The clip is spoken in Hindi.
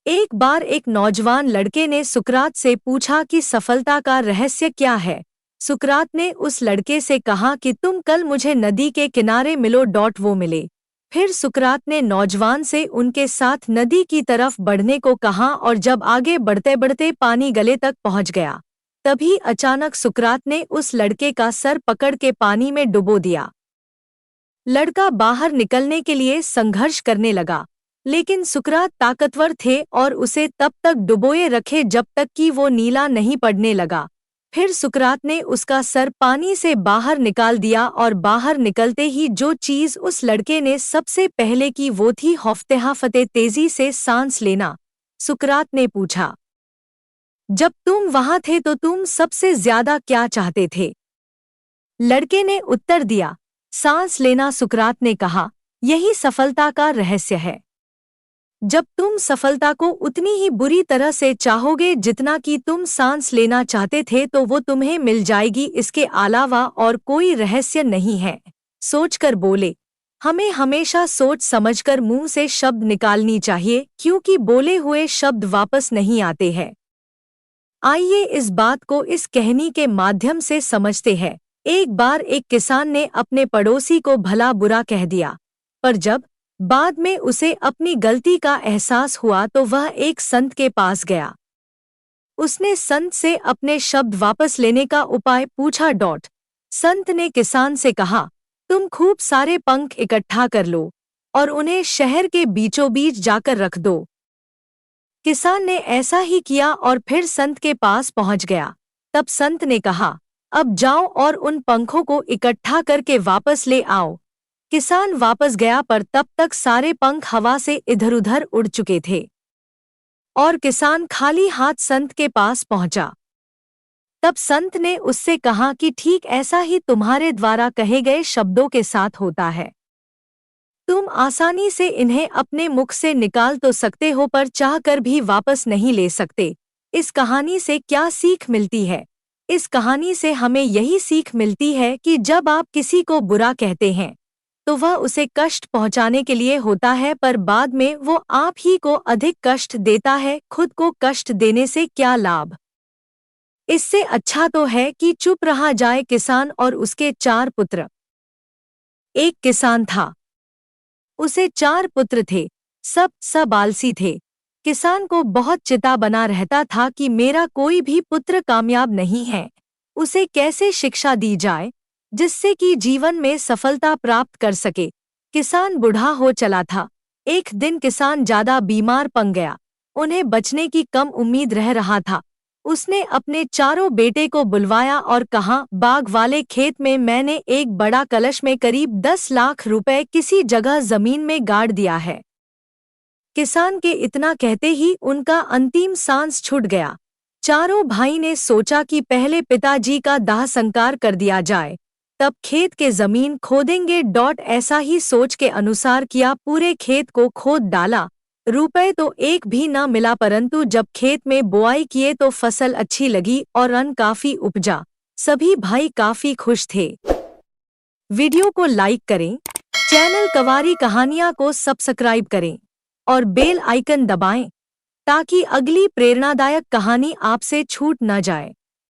एक बार एक नौजवान लड़के ने सुकरात से पूछा कि सफलता का रहस्य क्या है। सुकरात ने उस लड़के से कहा कि तुम कल मुझे नदी के किनारे मिलो। वो मिले। फिर सुकरात ने नौजवान से उनके साथ नदी की तरफ बढ़ने को कहा और जब आगे बढ़ते बढ़ते पानी गले तक पहुंच गया, तभी अचानक सुकरात ने उस लड़के का सर पकड़ के पानी में डुबो दिया। लड़का बाहर निकलने के लिए संघर्ष करने लगा, लेकिन सुकरात ताकतवर थे और उसे तब तक डुबोए रखे जब तक कि वो नीला नहीं पड़ने लगा। फिर सुकरात ने उसका सर पानी से बाहर निकाल दिया और बाहर निकलते ही जो चीज उस लड़के ने सबसे पहले की वो थी हफ्ते तेजी से सांस लेना। सुकरात ने पूछा, जब तुम वहां थे तो तुम सबसे ज्यादा क्या चाहते थे? लड़के ने उत्तर दिया, सांस लेना। सुकरात ने कहा, यही सफलता का रहस्य है। जब तुम सफलता को उतनी ही बुरी तरह से चाहोगे जितना कि तुम सांस लेना चाहते थे तो वो तुम्हें मिल जाएगी। इसके अलावा और कोई रहस्य नहीं है। सोचकर बोले। हमें हमेशा सोच समझकर मुंह से शब्द निकालनी चाहिए, क्योंकि बोले हुए शब्द वापस नहीं आते हैं। आइए इस बात को इस कहानी के माध्यम से समझते हैं। एक बार एक किसान ने अपने पड़ोसी को भला बुरा कह दिया, पर जब बाद में उसे अपनी गलती का एहसास हुआ तो वह एक संत के पास गया। उसने संत से अपने शब्द वापस लेने का उपाय पूछा। संत ने किसान से कहा, तुम खूब सारे पंख इकट्ठा कर लो और उन्हें शहर के बीचों बीच जाकर रख दो। किसान ने ऐसा ही किया और फिर संत के पास पहुंच गया। तब संत ने कहा, अब जाओ और उन पंखों को इकट्ठा करके वापस ले आओ। किसान वापस गया, पर तब तक सारे पंख हवा से इधर-उधर उड़ चुके थे और किसान खाली हाथ संत के पास पहुंचा। तब संत ने उससे कहा कि ठीक ऐसा ही तुम्हारे द्वारा कहे गए शब्दों के साथ होता है। तुम आसानी से इन्हें अपने मुख से निकाल तो सकते हो, पर चाहकर भी वापस नहीं ले सकते। इस कहानी से क्या सीख मिलती है? इस कहानी से हमें यही सीख मिलती है कि जब आप किसी को बुरा कहते हैं तो वह उसे कष्ट पहुंचाने के लिए होता है, पर बाद में वो आप ही को अधिक कष्ट देता है। खुद को कष्ट देने से क्या लाभ? इससे अच्छा तो है कि चुप रहा जाए। किसान और उसके 4 पुत्र। एक किसान था, उसे 4 पुत्र थे, सब आलसी थे। किसान को बहुत चिंता बना रहता था कि मेरा कोई भी पुत्र कामयाब नहीं है। उसे कैसे शिक्षा दी जाए जिससे कि जीवन में सफलता प्राप्त कर सके। किसान बूढ़ा हो चला था। एक दिन किसान ज्यादा बीमार पड़ गया। उन्हें बचने की कम उम्मीद रह रहा था। उसने अपने चारों बेटे को बुलवाया और कहा, बाग वाले खेत में मैंने एक बड़ा कलश में करीब 10 लाख रुपए किसी जगह जमीन में गाड़ दिया है। किसान के इतना कहते ही उनका अंतिम सांस छूट गया। चारों भाई ने सोचा कि पहले पिताजी का दाह संस्कार कर दिया जाए, तब खेत के जमीन खोदेंगे। ऐसा ही सोच के अनुसार किया। पूरे खेत को खोद डाला। रुपए तो एक भी न मिला, परंतु जब खेत में बुआई किए तो फसल अच्छी लगी और अन्न काफी उपजा। सभी भाई काफी खुश थे। वीडियो को लाइक करें, चैनल कवारी कहानियां को सब्सक्राइब करें और बेल आइकन दबाएं ताकि अगली प्रेरणादायक कहानी आपसे छूट न जाए।